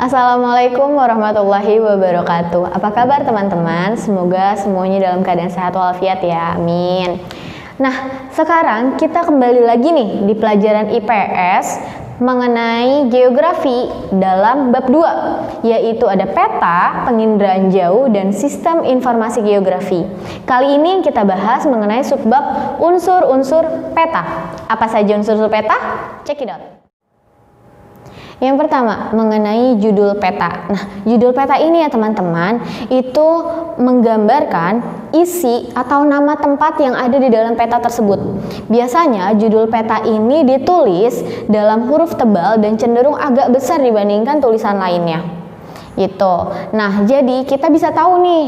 Assalamualaikum warahmatullahi wabarakatuh. Apa kabar teman-teman? Semoga semuanya dalam keadaan sehat walafiat ya, amin. Nah, sekarang kita kembali lagi nih di pelajaran IPS mengenai geografi dalam bab 2, yaitu ada peta, penginderaan jauh, dan sistem informasi geografi. Kali ini kita bahas mengenai subbab unsur-unsur peta. Apa saja unsur-unsur peta? Check it out. Yang pertama, mengenai judul peta. Nah, judul peta ini ya teman-teman, itu menggambarkan isi atau nama tempat yang ada di dalam peta tersebut. Biasanya judul peta ini ditulis dalam huruf tebal dan cenderung agak besar dibandingkan tulisan lainnya. Gitu. Nah, jadi kita bisa tahu nih,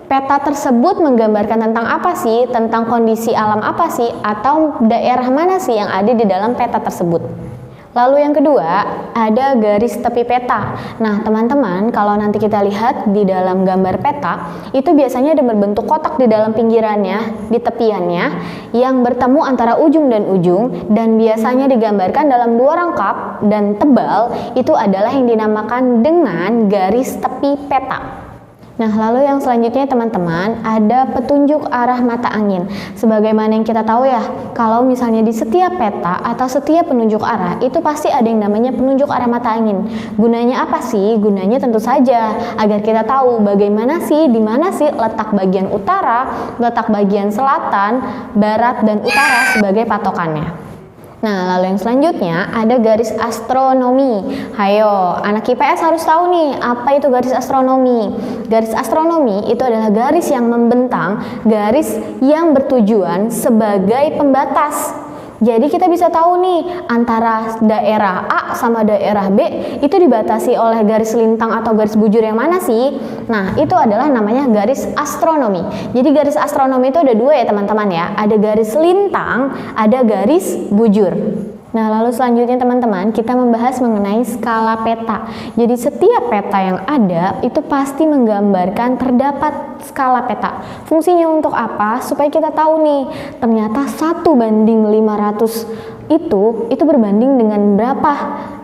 peta tersebut menggambarkan tentang apa sih, tentang kondisi alam apa sih, atau daerah mana sih yang ada di dalam peta tersebut. Lalu yang kedua, ada garis tepi peta. Nah, teman-teman, kalau nanti kita lihat di dalam gambar peta, itu biasanya ada berbentuk kotak di dalam pinggirannya, di tepiannya, yang bertemu antara ujung dan ujung, dan biasanya digambarkan dalam dua rangkap dan tebal. Itu adalah yang dinamakan dengan garis tepi peta. Nah, lalu yang selanjutnya teman-teman, ada petunjuk arah mata angin. Sebagaimana yang kita tahu ya, kalau misalnya di setiap peta atau setiap penunjuk arah, itu pasti ada yang namanya penunjuk arah mata angin. Gunanya apa sih? Gunanya tentu saja agar kita tahu bagaimana sih, di mana sih letak bagian utara, letak bagian selatan, barat, dan utara sebagai patokannya. Nah, lalu yang selanjutnya ada garis astronomi. Hayo, anak IPS harus tahu nih, apa itu garis astronomi. Garis astronomi itu adalah garis yang membentang, garis yang bertujuan sebagai pembatas. Jadi kita bisa tahu nih, antara daerah A sama daerah B itu dibatasi oleh garis lintang atau garis bujur yang mana sih? Nah, itu adalah namanya garis astronomi. Jadi garis astronomi itu ada dua ya teman-teman ya. Ada garis lintang, ada garis bujur. Nah, lalu selanjutnya teman-teman, kita membahas mengenai skala peta. Jadi setiap peta yang ada itu pasti menggambarkan terdapat skala peta. Fungsinya untuk apa? Supaya kita tahu nih, ternyata 1:500 itu berbanding dengan berapa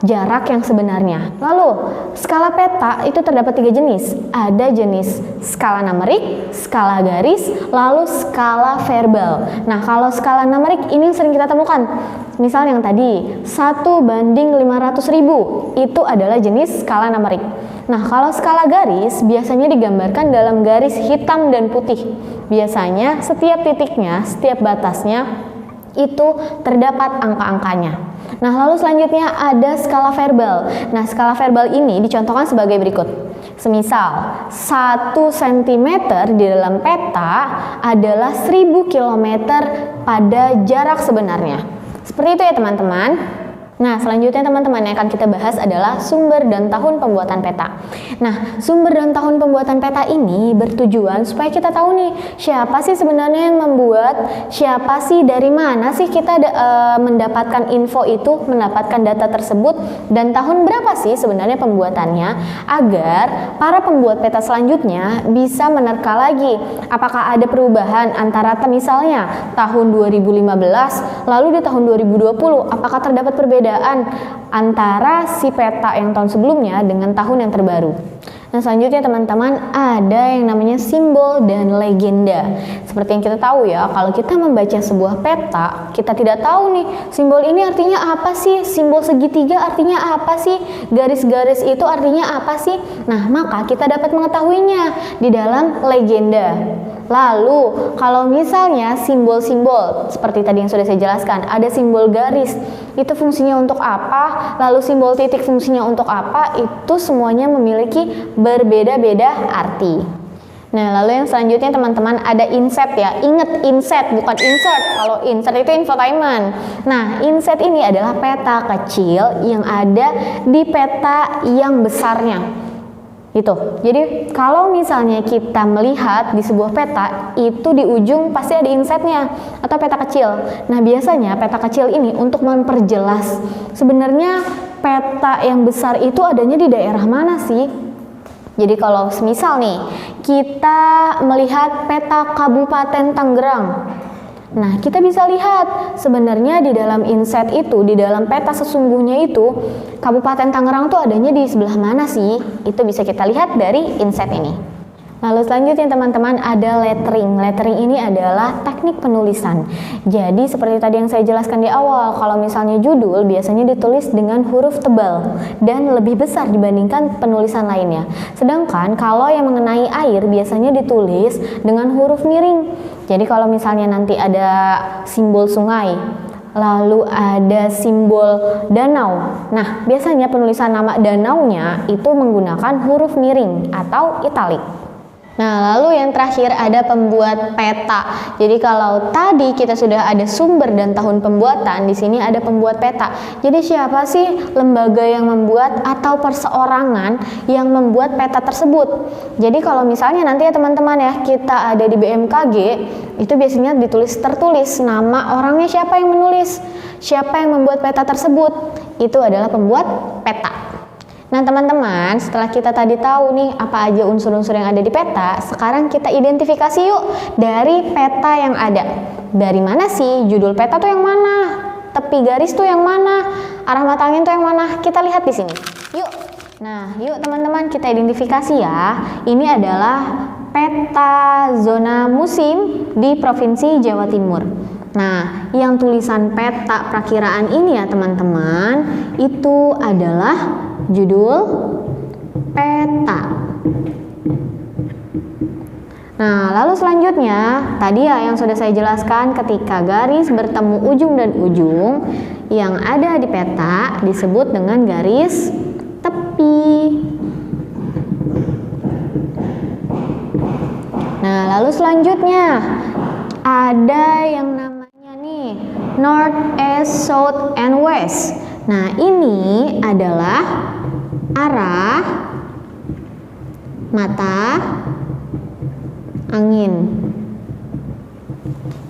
jarak yang sebenarnya. Lalu, skala peta itu terdapat 3 jenis. Ada jenis skala numerik, skala garis, lalu skala verbal. Nah, kalau skala numerik ini yang sering kita temukan. Misal yang tadi, 1:500.000 itu adalah jenis skala numerik. Nah, kalau skala garis biasanya digambarkan dalam garis hitam dan putih. Biasanya setiap titiknya, setiap batasnya itu terdapat angka-angkanya. Nah, lalu selanjutnya ada skala verbal. Nah, skala verbal ini dicontohkan sebagai berikut. Semisal 1 cm di dalam peta adalah 1000 km pada jarak sebenarnya. Seperti itu ya teman-teman. Nah, selanjutnya teman-teman yang akan kita bahas adalah sumber dan tahun pembuatan peta. Nah, sumber dan tahun pembuatan peta ini bertujuan supaya kita tahu nih, siapa sih sebenarnya yang membuat, siapa sih, dari mana sih kita mendapatkan info itu, mendapatkan data tersebut, dan tahun berapa sih sebenarnya pembuatannya, agar para pembuat peta selanjutnya bisa menerka lagi apakah ada perubahan antara misalnya tahun 2015 lalu di tahun 2020 apakah terdapat perbedaan antara si peta yang tahun sebelumnya dengan tahun yang terbaru. Nah, selanjutnya teman-teman ada yang namanya simbol dan legenda. Seperti yang kita tahu ya, kalau kita membaca sebuah peta, kita tidak tahu nih simbol ini artinya apa sih, simbol segitiga artinya apa sih, garis-garis itu artinya apa sih. Nah, maka kita dapat mengetahuinya di dalam legenda. Lalu, kalau misalnya simbol-simbol seperti tadi yang sudah saya jelaskan, ada simbol garis, itu fungsinya untuk apa? Lalu simbol titik fungsinya untuk apa? Itu semuanya memiliki berbeda-beda arti. Nah, lalu yang selanjutnya teman-teman ada inset ya. Ingat, inset bukan insert. Kalau insert itu infotainment. Nah, inset ini adalah peta kecil yang ada di peta yang besarnya. Itu. Jadi kalau misalnya kita melihat di sebuah peta, itu di ujung pasti ada insetnya atau peta kecil. Nah, biasanya peta kecil ini untuk memperjelas sebenarnya peta yang besar itu adanya di daerah mana sih. Jadi kalau misal nih kita melihat peta Kabupaten Tangerang. Nah, kita bisa lihat sebenarnya di dalam inset itu, di dalam peta sesungguhnya itu, Kabupaten Tangerang tuh adanya di sebelah mana sih? Itu bisa kita lihat dari inset ini. Lalu selanjutnya teman-teman ada lettering. Lettering ini adalah teknik penulisan. Jadi seperti tadi yang saya jelaskan di awal, kalau misalnya judul biasanya ditulis dengan huruf tebal dan lebih besar dibandingkan penulisan lainnya. Sedangkan kalau yang mengenai air biasanya ditulis dengan huruf miring. Jadi kalau misalnya nanti ada simbol sungai, lalu ada simbol danau. Nah, biasanya penulisan nama danaunya itu menggunakan huruf miring atau italik. Nah, lalu yang terakhir ada pembuat peta. Jadi kalau tadi kita sudah ada sumber dan tahun pembuatan, di sini ada pembuat peta. Jadi siapa sih lembaga yang membuat atau perseorangan yang membuat peta tersebut? Jadi kalau misalnya nanti ya teman-teman ya, kita ada di BMKG, itu biasanya tertulis nama orangnya, siapa yang menulis, siapa yang membuat peta tersebut. Itu adalah pembuat peta. Nah teman-teman, setelah kita tadi tahu nih apa aja unsur-unsur yang ada di peta, sekarang kita identifikasi yuk dari peta yang ada. Dari mana sih? Judul peta tuh yang mana? Tepi garis tuh yang mana? Arah mata angin tuh yang mana? Kita lihat di sini. Yuk. Nah, yuk teman-teman kita identifikasi ya. Ini adalah peta zona musim di Provinsi Jawa Timur. Nah, yang tulisan peta prakiraan ini ya teman-teman, itu adalah judul peta. Nah, lalu selanjutnya tadi ya yang sudah saya jelaskan, ketika garis bertemu ujung dan ujung yang ada di peta disebut dengan garis tepi. Nah, lalu selanjutnya ada yang namanya nih North, East, South, and West. Nah, ini adalah arah mata angin.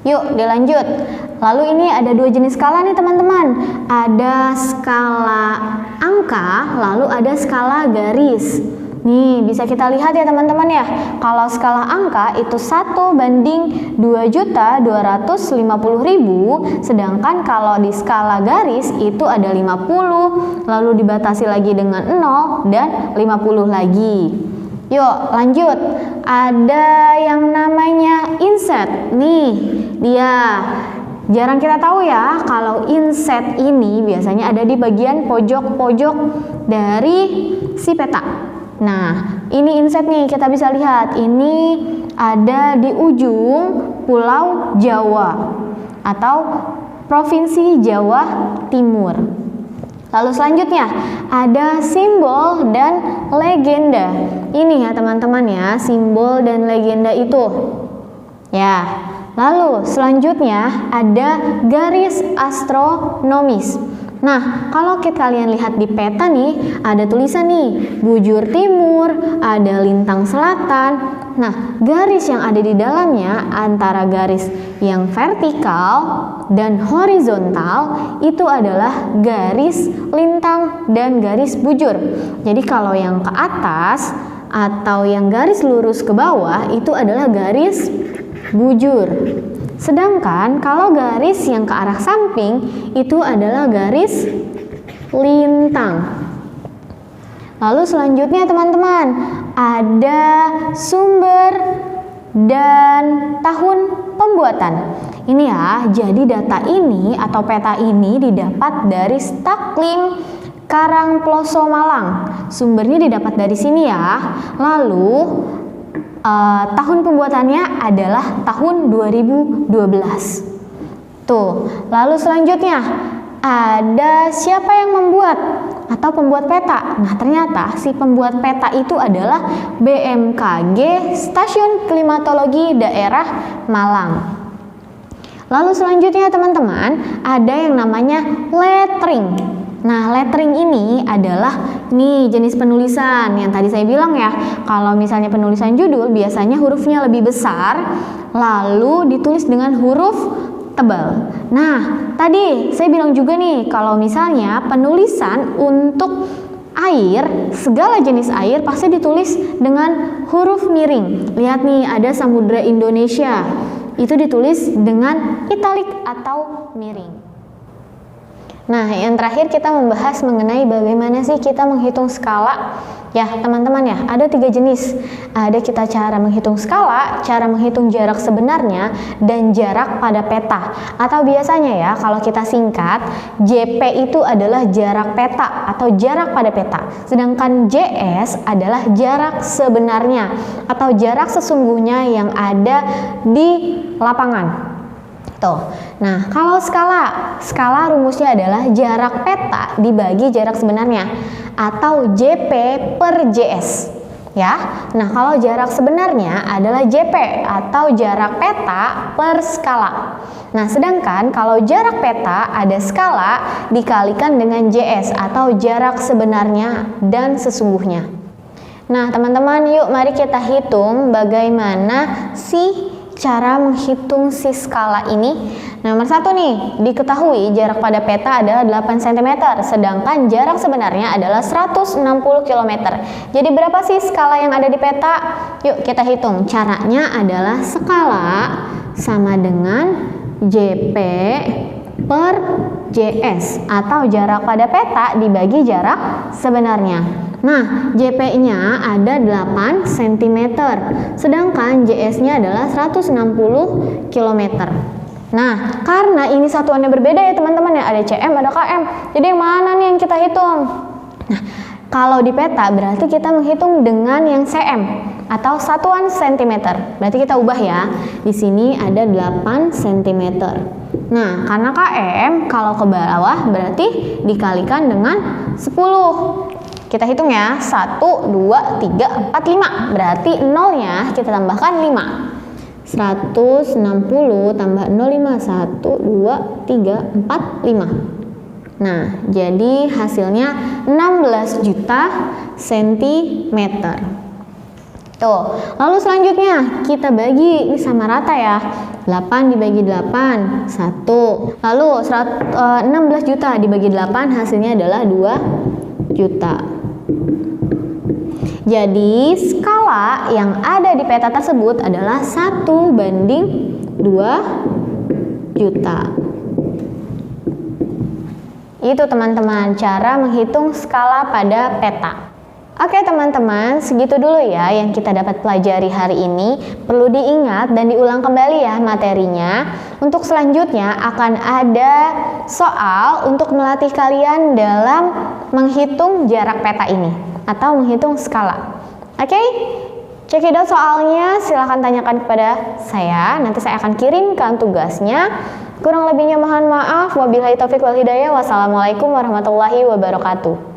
Yuk dilanjut. Lalu ini ada dua jenis skala nih teman-teman. Ada skala angka, lalu ada skala garis. Nih bisa kita lihat ya teman-teman ya. Kalau skala angka itu 1:2.250.000, sedangkan kalau di skala garis itu ada 50, lalu dibatasi lagi dengan 0 dan 50 lagi. Yuk lanjut. Ada yang namanya inset. Nih dia. Jarang kita tahu ya kalau inset ini biasanya ada di bagian pojok-pojok dari si peta. Nah, ini inset nih, kita bisa lihat ini ada di ujung Pulau Jawa atau Provinsi Jawa Timur. Lalu selanjutnya ada simbol dan legenda. Ini ya teman-teman ya, simbol dan legenda itu. Ya. Lalu selanjutnya ada garis astronomis. Nah, kalau kalian lihat di peta nih, ada tulisan nih, bujur timur, ada lintang selatan. Nah, garis yang ada di dalamnya antara garis yang vertikal dan horizontal itu adalah garis lintang dan garis bujur. Jadi kalau yang ke atas atau yang garis lurus ke bawah itu adalah garis bujur. Sedangkan kalau garis yang ke arah samping itu adalah garis lintang. Lalu selanjutnya teman-teman, ada sumber dan tahun pembuatan. Ini ya, jadi data ini atau peta ini didapat dari Staklim Karangploso Malang. Sumbernya didapat dari sini ya. Lalu tahun pembuatannya adalah tahun 2012. Tuh, lalu selanjutnya ada siapa yang membuat atau pembuat peta. Nah, ternyata si pembuat peta itu adalah BMKG Stasiun Klimatologi Daerah Malang. Lalu selanjutnya teman-teman, ada yang namanya lettering. Nah, lettering ini adalah nih jenis penulisan yang tadi saya bilang ya. Kalau misalnya penulisan judul biasanya hurufnya lebih besar, lalu ditulis dengan huruf tebal. Nah, tadi saya bilang juga nih, kalau misalnya penulisan untuk air, segala jenis air pasti ditulis dengan huruf miring. Lihat nih, ada Samudra Indonesia, itu ditulis dengan italik atau miring. Nah, yang terakhir kita membahas mengenai bagaimana sih kita menghitung skala. Ya, teman-teman ya, ada 3 jenis. Ada kita cara menghitung skala, cara menghitung jarak sebenarnya, dan jarak pada peta. Atau biasanya ya, kalau kita singkat, JP itu adalah jarak peta atau jarak pada peta. Sedangkan JS adalah jarak sebenarnya atau jarak sesungguhnya yang ada di lapangan. Tuh. Nah, kalau skala rumusnya adalah jarak peta dibagi jarak sebenarnya atau JP per JS. Ya. Nah, kalau jarak sebenarnya adalah JP atau jarak peta per skala. Nah, sedangkan kalau jarak peta ada skala dikalikan dengan JS atau jarak sebenarnya dan sesungguhnya. Nah, teman-teman, yuk mari kita hitung bagaimana sih cara menghitung si skala ini. Nomor 1 nih, diketahui jarak pada peta adalah 8 cm, sedangkan jarak sebenarnya adalah 160 km. Jadi berapa sih skala yang ada di peta? Yuk kita hitung. Caranya adalah skala sama dengan JP per JS atau jarak pada peta dibagi jarak sebenarnya. Nah, JP-nya ada 8 cm, sedangkan JS-nya adalah 160 km. Nah, karena ini satuannya berbeda ya teman-teman ya, ada cm, ada km. Jadi yang mana nih yang kita hitung? Nah, kalau di peta berarti kita menghitung dengan yang cm atau satuan cm. Berarti kita ubah ya. Di sini ada 8 cm. Nah, karena km kalau ke bawah berarti dikalikan dengan 10. Kita hitung ya, 1, 2, 3, 4, 5. Berarti nolnya kita tambahkan 5. 160 tambah 0, 5. 1, 2, 3, 4, 5. Nah, jadi hasilnya 16 juta sentimeter. Tuh, lalu selanjutnya kita bagi ini sama rata ya. 8 dibagi 8, 1. Lalu 16 juta dibagi 8 hasilnya adalah 2 juta. Jadi skala yang ada di peta tersebut adalah 1 banding 2 juta. Itu teman-teman cara menghitung skala pada peta. Oke teman-teman, segitu dulu ya yang kita dapat pelajari hari ini. Perlu diingat dan diulang kembali ya materinya. Untuk selanjutnya akan ada soal untuk melatih kalian dalam menghitung jarak peta ini atau menghitung skala. Oke? Cekidot soalnya silahkan tanyakan kepada saya. Nanti saya akan kirimkan tugasnya. Kurang lebihnya mohon maaf. Wabillahi taufiq wal hidayah. Wassalamualaikum warahmatullahi wabarakatuh.